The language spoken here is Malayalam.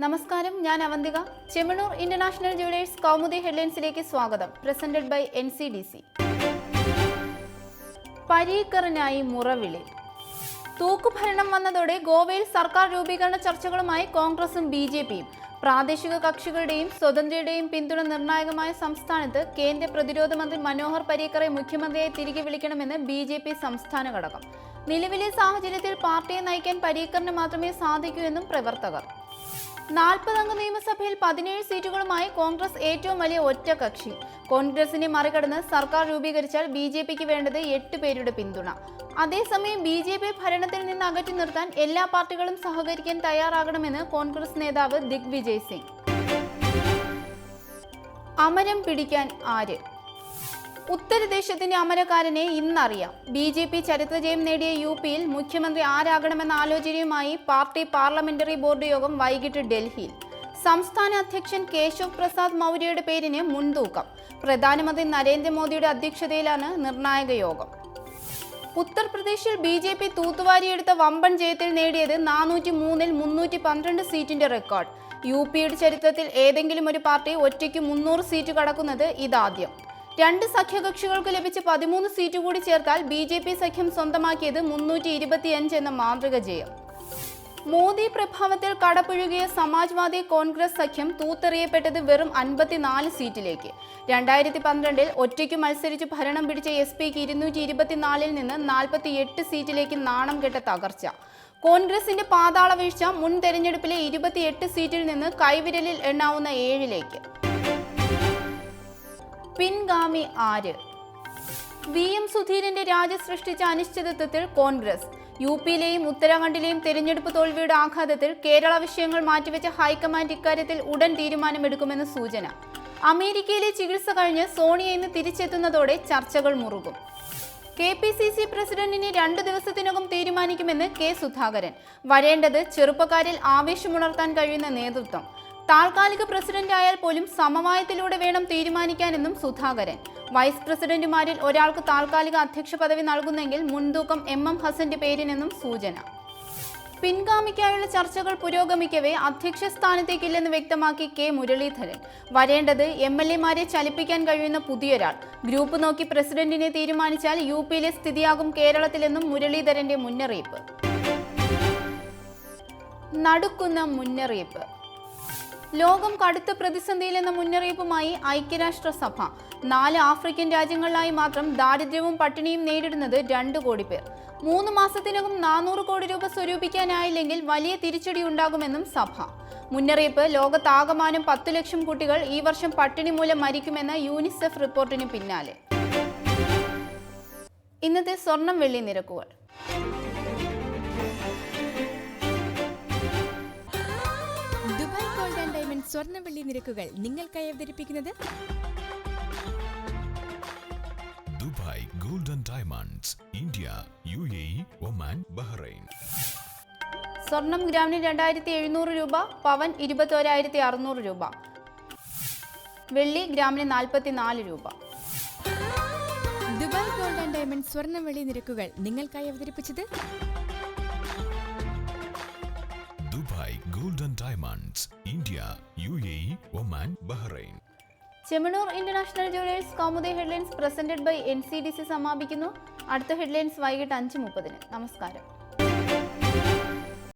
നമസ്കാരം, ഞാൻ അവന്തിക. ചെമ്മണൂർ ഇന്റർനാഷണൽ ജുവലേഴ്സ് കൗമുദി ഹെഡ്ലൈൻസിലേക്ക് സ്വാഗതം. Presented by NCDC. പരീക്കറിനായി മുറവിളി. തൂക്കുഭരണം വന്നതോടെ ഗോവയിൽ സർക്കാർ രൂപീകരണ ചർച്ചകളുമായി കോൺഗ്രസും BJPയും. പ്രാദേശിക കക്ഷികളുടെയും സ്വതന്ത്രയുടെയും പിന്തുണ നിർണായകമായ സംസ്ഥാനത്ത് കേന്ദ്ര പ്രതിരോധ മന്ത്രി മനോഹർ പരീക്കറെ മുഖ്യമന്ത്രിയായി തിരികെ വിളിക്കണമെന്ന് BJP സംസ്ഥാന ഘടകം. നിലവിലെ സാഹചര്യത്തിൽ പാർട്ടിയെ നയിക്കാൻ പരീക്കറിന് മാത്രമേ സാധിക്കൂ എന്നും പ്രവർത്തകർ. 40 അംഗ നിയമസഭയിൽ 17 സീറ്റുകളുമായി കോൺഗ്രസ് ഏറ്റവും വലിയ ഒറ്റകക്ഷി. കോൺഗ്രസിനെ മറികടന്ന് സർക്കാർ രൂപീകരിച്ചാൽ BJPക്ക് വേണ്ടത് 8 പേരുടെ പിന്തുണ. അതേസമയം BJP ഭരണത്തിൽ നിന്ന് അകറ്റി നിർത്താൻ എല്ലാ പാർട്ടികളും സഹകരിക്കാൻ തയ്യാറാകണമെന്ന് കോൺഗ്രസ് നേതാവ് ദിഗ്വിജയ് സിംഗ്. അമരം പിടിക്കാൻ ആര്? ഉത്തരദേശത്തിന്റെ അമരക്കാരനെ ഇന്നറിയാം. BJP ചരിത്രജയം നേടിയ UPയിൽ മുഖ്യമന്ത്രി ആരാകണമെന്ന ആലോചനയുമായി പാർട്ടി പാർലമെന്ററി ബോർഡ് യോഗം വൈകിട്ട് ഡൽഹിയിൽ. സംസ്ഥാന അധ്യക്ഷൻ കേശവ് പ്രസാദ് മൗര്യയുടെ പേരിന് മുൻതൂക്കം. പ്രധാനമന്ത്രി നരേന്ദ്രമോദിയുടെ അധ്യക്ഷതയിലാണ് നിർണായക യോഗം. ഉത്തർപ്രദേശിൽ BJP തൂത്തുവാരിയെടുത്ത വമ്പൻ ജയത്തിൽ നേടിയത് 403-ൽ 312 സീറ്റിന്റെ റെക്കോർഡ്. UPയുടെ ചരിത്രത്തിൽ ഏതെങ്കിലും ഒരു പാർട്ടി ഒറ്റയ്ക്ക് 300 സീറ്റ് കടക്കുന്നത് ഇതാദ്യം. 2 സഖ്യകക്ഷികൾക്ക് ലഭിച്ച 13 സീറ്റ് കൂടി ചേർത്താൽ BJP സഖ്യം സ്വന്തമാക്കിയത് 325 എന്ന മാന്ത്രിക ജയം. മോദി പ്രഭാവത്തിൽ കടപുഴുകിയ സമാജ്വാദി കോൺഗ്രസ് സഖ്യം തൂത്തെറിയപ്പെട്ടത് വെറും 54 സീറ്റിലേക്ക്. 2012-ൽ ഒറ്റയ്ക്ക് മത്സരിച്ച് ഭരണം പിടിച്ച SPക്ക് 224-ൽ നിന്ന് 48 സീറ്റിലേക്ക് നാണം കെട്ട തകർച്ച. കോൺഗ്രസിന്റെ പാതാള വീഴ്ച മുൻ തെരഞ്ഞെടുപ്പിലെ 28 സീറ്റിൽ നിന്ന് കൈവിരലിൽ എണ്ണാവുന്ന 7-ലേക്ക്. പിൻഗാമി ആര്? VM സുധീരന്റെ രാജി സൃഷ്ടിച്ച അനിശ്ചിതത്വത്തിൽ കോൺഗ്രസ്. UPയിലെയും ഉത്തരാഖണ്ഡിലെയും തെരഞ്ഞെടുപ്പ് തോൽവിയുടെ ആഘാതത്തിൽ കേരള വിഷയങ്ങൾ മാറ്റിവെച്ച ഹൈക്കമാൻഡ് ഇക്കാര്യത്തിൽ ഉടൻ തീരുമാനമെടുക്കുമെന്ന് സൂചന. അമേരിക്കയിലെ ചികിത്സ കഴിഞ്ഞ് സോണിയ ഇന്ന് തിരിച്ചെത്തുന്നതോടെ ചർച്ചകൾ മുറുകും. KPCC പ്രസിഡന്റിനെ 2 ദിവസത്തിനകം തീരുമാനിക്കുമെന്ന് K സുധാകരൻ. വരേണ്ടത് ചെറുപ്പക്കാരിൽ ആവേശമുണർത്താൻ കഴിയുന്ന നേതൃത്വം. താൽക്കാലിക പ്രസിഡന്റ് ആയാൽ പോലും സമവായത്തിലൂടെ വേണം തീരുമാനിക്കാനെന്നും സുധാകരൻ. വൈസ് പ്രസിഡന്റുമാരിൽ ഒരാൾക്ക് താൽക്കാലിക അധ്യക്ഷ പദവി നൽകുന്നെങ്കിൽ മുൻതൂക്കം MM ഹസന്റെ പേരിനെന്നും സൂചന. പിൻഗാമിക്കായുള്ള ചർച്ചകൾ പുരോഗമിക്കവേ അധ്യക്ഷ സ്ഥാനത്തേക്കില്ലെന്ന് വ്യക്തമാക്കി K മുരളീധരൻ. വരേണ്ടത് MLA-മാരെ ചലിപ്പിക്കാൻ കഴിയുന്ന പുതിയൊരാൾ. ഗ്രൂപ്പ് നോക്കി പ്രസിഡന്റിനെ തീരുമാനിച്ചാൽ UPയിലെ സ്ഥിതിയാകും കേരളത്തിലെന്നും മുരളീധരന്റെ മുന്നറിയിപ്പ്. നടുക്കുന്ന മുന്നറിയിപ്പ്. ലോകം കടുത്ത പ്രതിസന്ധിയിലെന്ന മുന്നറിയിപ്പുമായി ഐക്യരാഷ്ട്രസഭ. 4 ആഫ്രിക്കൻ രാജ്യങ്ങളിലായി മാത്രം ദാരിദ്ര്യവും പട്ടിണിയും നേരിടുന്നത് 2 കോടി പേർ. 3 മാസത്തിനകം 400 കോടി രൂപ സ്വരൂപിക്കാനായില്ലെങ്കിൽ വലിയ തിരിച്ചടി ഉണ്ടാകുമെന്നും സഭ. മുന്നറിയിപ്പ്. ലോകത്താകമാനം 10 ലക്ഷം കുട്ടികൾ ഈ വർഷം പട്ടിണി മൂലം മരിക്കുമെന്ന UNICEF റിപ്പോർട്ടിന് പിന്നാലെ. ഇന്നത്തെ സ്വർണം വെള്ളി നിരക്കുകൾ. സ്വർണ്ണവെള്ളി നിരക്കുകൾ നിങ്ങൾക്കായി അവതരിപ്പിക്കുന്നത് Dubai gold and diamonds, India, UAE, Oman, Bahrain. സ്വർണം ഗ്രാമിന് 2700 രൂപ, പവൻ 21,600 രൂപ, വെള്ളി ഗ്രാമിന് 44 രൂപ. ദുബായ് ഗോൾഡ് ആൻഡ് ഡയമണ്ട്സ് സ്വർണ്ണവെള്ളി നിരക്കുകൾ നിങ്ങൾക്കായി അവതരിപ്പിച്ചത് Dubai gold and diamonds, India, UAE, Oman, Bahrain. Chemmanur international jewellers Kaumudi headlines presented by NCDC സമാപിക്കുന്നു. അടുത്ത ഹെഡ്ലൈൻസ് വൈകിട്ട് 5:30. നമസ്കാരം.